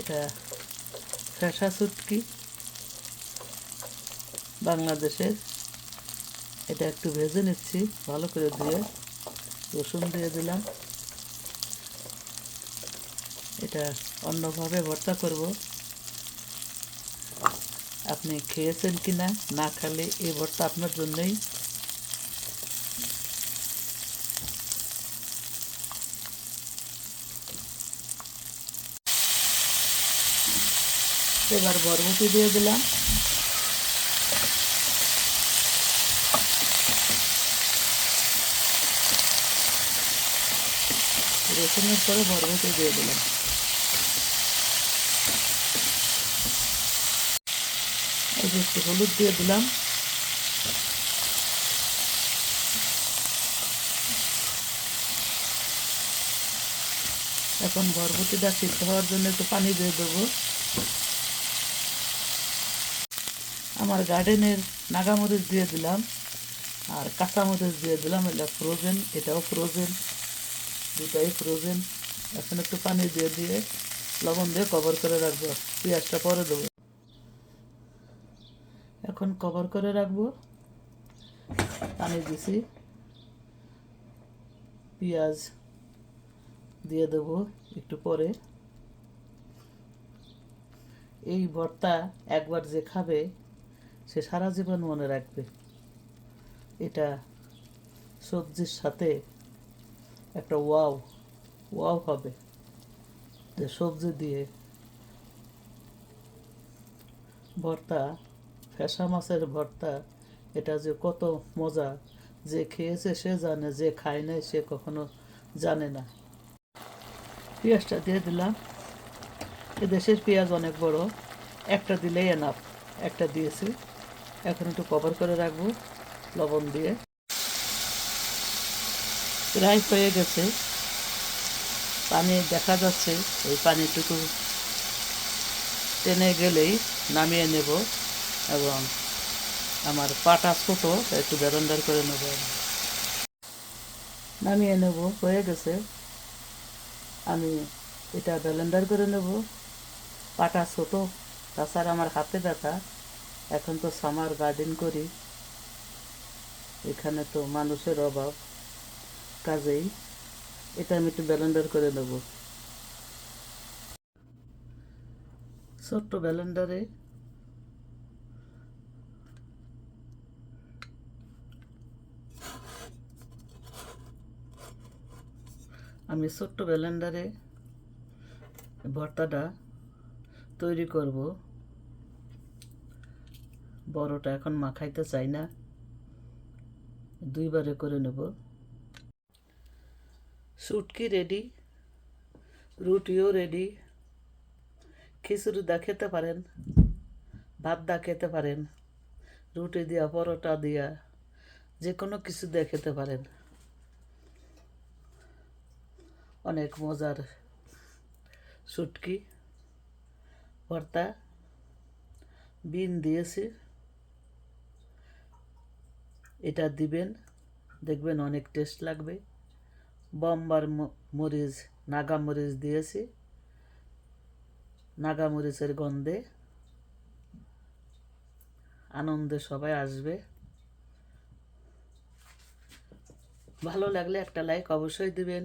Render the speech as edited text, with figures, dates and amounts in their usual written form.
এটা ফ্যাসা শুটকি বাংলাদেশের। এটা একটু ভেজে নিচ্ছি ভালো করে ধুয়ে, রসুন দিয়ে দিলাম। এটা অন্যভাবে ভর্তা করব, আপনি খেয়েছেন কি না, না খেলে এই ভর্তা আপনার জন্যই। এবার বরবটি দিয়ে দিলাম। রসুনের পরে বরবটি দিয়ে দিলাম। একটু হলুদ দিয়ে দিলাম। এখন বরবটিটা সিদ্ধ হওয়ার জন্য একটু পানি দিয়ে দেবো। আমার গার্ডেনের নাগামরিচ দিয়ে দিলাম আর কাঁচামরিচ দিয়ে দিলাম। এটা ফ্রোজেন, এটাও ফ্রোজেন, দুটাই ফ্রোজেন। এখন একটু পানি দিয়ে দিয়ে লবণ দিয়ে কভার করে রাখবো, পেঁয়াজটা পরে দেবো। এখন কভার করে রাখবো, পানি দিছি, পেঁয়াজ দিয়ে দেবো একটু পরে। এই ভর্তা একবার যে খাবে সে সারা জীবন মনে রাখবে। এটা সবজির সাথে একটা ওয়াও ওয়াও হবে। যে সবজি দিয়ে ভর্তা, ফ্যাসা মাছের ভর্তা, এটা যে কত মজা, যে খেয়েছে সে জানে, যে খায় নাই সে কখনো জানে না। পেঁয়াজটা দিয়ে দিলাম। এ দেশের পেঁয়াজ অনেক বড়, একটা দিলেই এনাফ, একটা দিয়েছি। এখন একটু কভার করে রাখবো লবণ দিয়ে। প্রায় হয়ে গেছে, পানি দেখা যাচ্ছে, ওই পানিটুকু টেনে গেলেই নামিয়ে নেব। এবং আমার পাটা ছোটো, একটু ব্যালেন্ডার করে নেব, নামিয়ে নেব। হয়ে গেছে, আমি এটা ব্যালেন্ডার করে নেব। পাটা ছোটো, তাছাড়া আমার হাতে ব্যথা। এখন তো সামার গার্ডেন করি, এখানে তো মানুষের অভাব, কাজেই এটা আমি একটু ব্যালেন্ডার করে নেব। ছোট্ট ব্যালেন্ডারে ভর্তাটা তৈরি করব। বড়টা এখন মাখাইতে চাই না, দুইবারে করে নেব। শুটকি রেডি, রুটিও রেডি। খিচুড়ি দা খেতে পারেন, ভাত দা খেতে পারেন, রুটি দিয়া, পরোটা দিয়া, যে কোনো কিছু দিয়ে খেতে পারেন। অনেক মজার শুটকি ভর্তা, বিন দিয়েছি। এটা দিবেন, দেখবেন অনেক টেস্ট লাগবে। বোম্বার মরিচ, নাগা মরিচ দিয়েছি, নাগা মরিচের গন্ধে আনন্দে সবাই আসবে। ভালো লাগলে একটা লাইক অবশ্যই দিবেন।